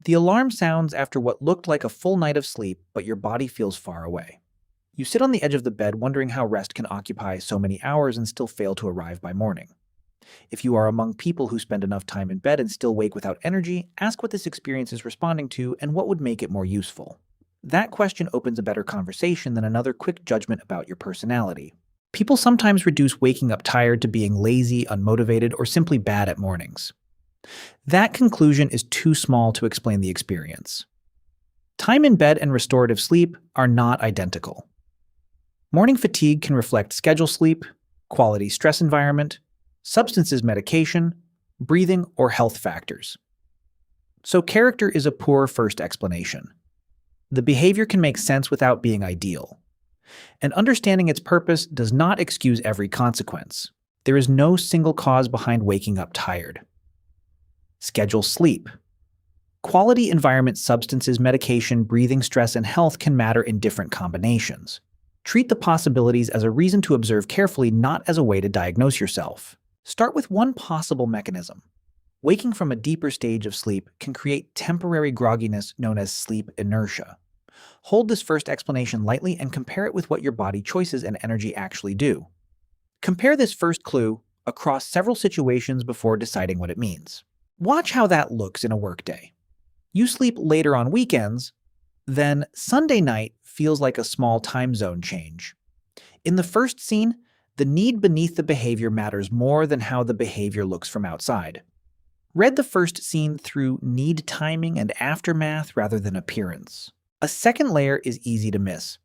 The alarm sounds after what looked like a full night of sleep, but your body feels far away. You sit on the edge of the bed wondering how rest can occupy so many hours and still fail to arrive by morning. If you are among people who spend enough time in bed and still wake without energy, ask what this experience is responding to and what would make it more useful. That question opens a better conversation than another quick judgment about your personality. People sometimes reduce waking up tired to being lazy, unmotivated, or simply bad at mornings. That conclusion is too small to explain the experience. Time in bed and restorative sleep are not identical. Morning fatigue can reflect schedule sleep, quality stress environment, substances medication, breathing, or health factors. So character is a poor first explanation. The behavior can make sense without being ideal. And understanding its purpose does not excuse every consequence. There is no single cause behind waking up tired. Schedule sleep. Quality environment, substances, medication, breathing, stress, and health can matter in different combinations. Treat the possibilities as a reason to observe carefully, not as a way to diagnose yourself. Start with one possible mechanism. Waking from a deeper stage of sleep can create temporary grogginess known as sleep inertia. Hold this first explanation lightly and compare it with what your body choices and energy actually do. Compare this first clue across several situations before deciding what it means. Watch how that looks in a workday. You sleep later on weekends, then Sunday night feels like a small time zone change. In the first scene, the need beneath the behavior matters more than how the behavior looks from outside. Read the first scene through need timing and aftermath rather than appearance. A second layer is easy to miss.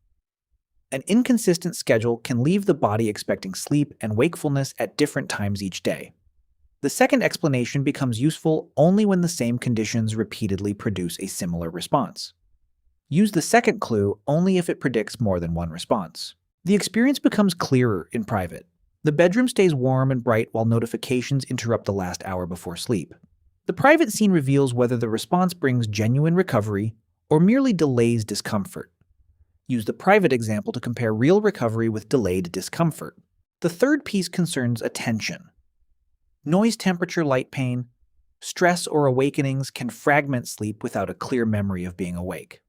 An inconsistent schedule can leave the body expecting sleep and wakefulness at different times each day. The second explanation becomes useful only when the same conditions repeatedly produce a similar response. Use the second clue only if it predicts more than one response. The experience becomes clearer in private. The bedroom stays warm and bright while notifications interrupt the last hour before sleep. The private scene reveals whether the response brings genuine recovery or merely delays discomfort. Use the private example to compare real recovery with delayed discomfort. The third piece concerns attention. Noise, temperature, light pain, stress, or awakenings can fragment sleep without a clear memory of being awake.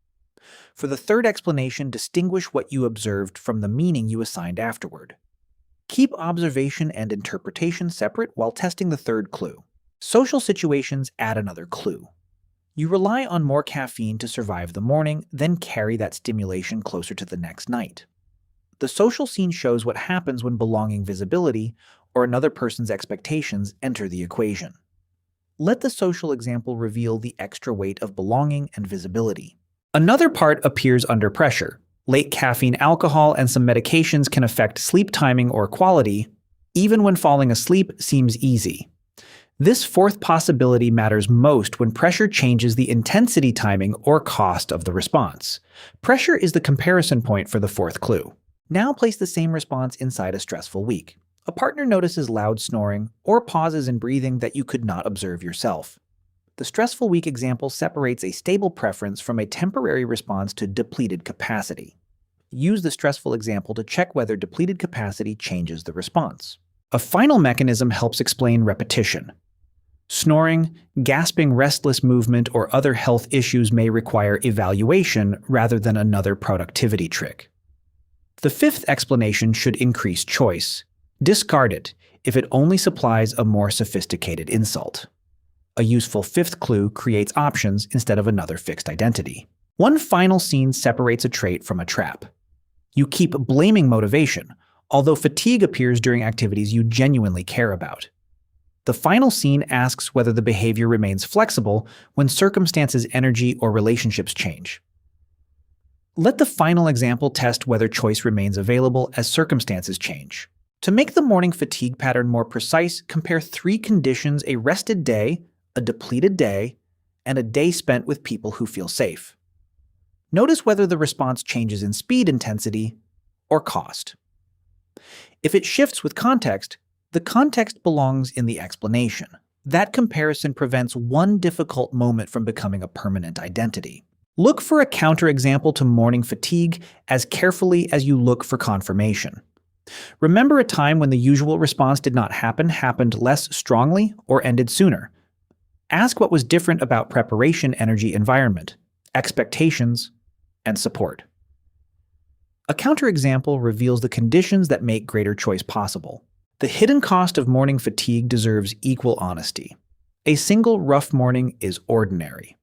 For the third explanation, distinguish what you observed from the meaning you assigned afterward. Keep observation and interpretation separate while testing the third clue. Social situations add another clue. You rely on more caffeine to survive the morning, then carry that stimulation closer to the next night. The social scene shows what happens when belonging, visibility, or another person's expectations enter the equation. Let the social example reveal the extra weight of belonging and visibility. Another part appears under pressure. Late caffeine, alcohol, and some medications can affect sleep timing or quality, even when falling asleep seems easy. This fourth possibility matters most when pressure changes the intensity, timing, or cost of the response. Pressure is the comparison point for the fourth clue. Now place the same response inside a stressful week. A partner notices loud snoring or pauses in breathing that you could not observe yourself. The stressful week example separates a stable preference from a temporary response to depleted capacity. Use the stressful example to check whether depleted capacity changes the response. A final mechanism helps explain repetition. Snoring, gasping, restless movement, or other health issues may require evaluation rather than another productivity trick. The fifth explanation should increase choice. Discard it if it only supplies a more sophisticated insult. A useful fifth clue creates options instead of another fixed identity. One final scene separates a trait from a trap. You keep blaming motivation, although fatigue appears during activities you genuinely care about. The final scene asks whether the behavior remains flexible when circumstances, energy, or relationships change. Let the final example test whether choice remains available as circumstances change. To make the morning fatigue pattern more precise, compare three conditions: a rested day, a depleted day, and a day spent with people who feel safe. Notice whether the response changes in speed, intensity, or cost. If it shifts with context, the context belongs in the explanation. That comparison prevents one difficult moment from becoming a permanent identity. Look for a counterexample to morning fatigue as carefully as you look for confirmation. Remember a time when the usual response did not happen, happened less strongly, or ended sooner. Ask what was different about preparation, energy, environment, expectations, and support. A counterexample reveals the conditions that make greater choice possible. The hidden cost of morning fatigue deserves equal honesty. A single rough morning is ordinary.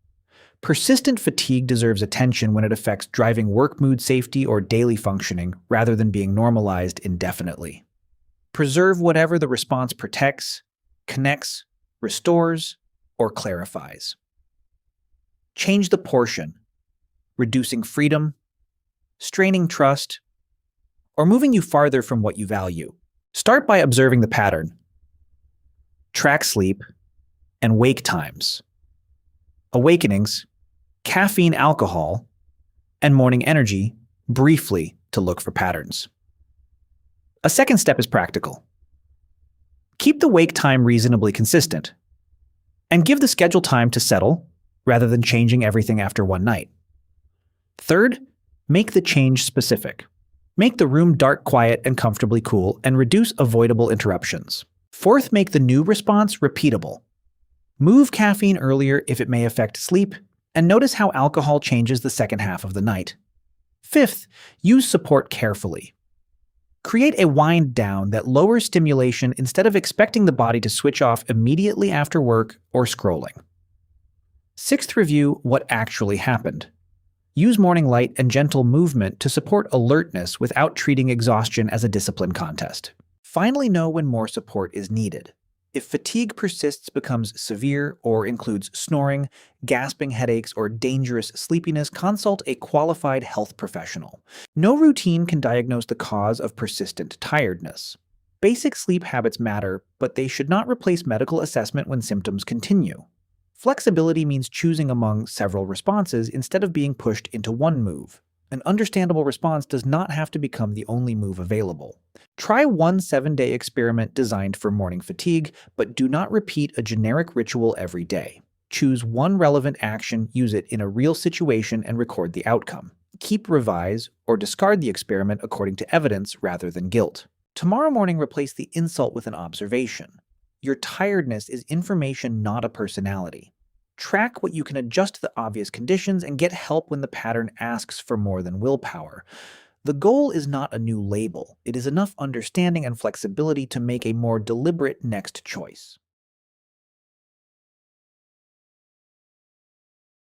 Persistent fatigue deserves attention when it affects driving work mood, safety, or daily functioning rather than being normalized indefinitely. Preserve whatever the response protects, connects, restores, or clarifies. Change the portion, reducing freedom, straining trust, or moving you farther from what you value. Start by observing the pattern. Track sleep and wake times, awakenings, caffeine, alcohol, and morning energy briefly to look for patterns. A second step is practical. Keep the wake time reasonably consistent, and give the schedule time to settle rather than changing everything after one night. Third, make the change specific. Make the room dark, quiet, and comfortably cool, and reduce avoidable interruptions. Fourth, make the new response repeatable. Move caffeine earlier if it may affect sleep, and notice how alcohol changes the second half of the night. Fifth, use support carefully. Create a wind down that lowers stimulation instead of expecting the body to switch off immediately after work or scrolling. Sixth, review what actually happened. Use morning light and gentle movement to support alertness without treating exhaustion as a discipline contest. Finally, know when more support is needed. If fatigue persists, becomes severe, or includes snoring, gasping headaches, or dangerous sleepiness, consult a qualified health professional. No routine can diagnose the cause of persistent tiredness. Basic sleep habits matter, but they should not replace medical assessment when symptoms continue. Flexibility means choosing among several responses instead of being pushed into one move. An understandable response does not have to become the only move available. Try one 7-day experiment designed for morning fatigue, but do not repeat a generic ritual every day. Choose one relevant action, use it in a real situation, and record the outcome. Keep, revise, or discard the experiment according to evidence rather than guilt. Tomorrow morning, replace the insult with an observation. Your tiredness is information, not a personality. Track what you can adjust to the obvious conditions and get help when the pattern asks for more than willpower. The goal is not a new label. It is enough understanding and flexibility to make a more deliberate next choice.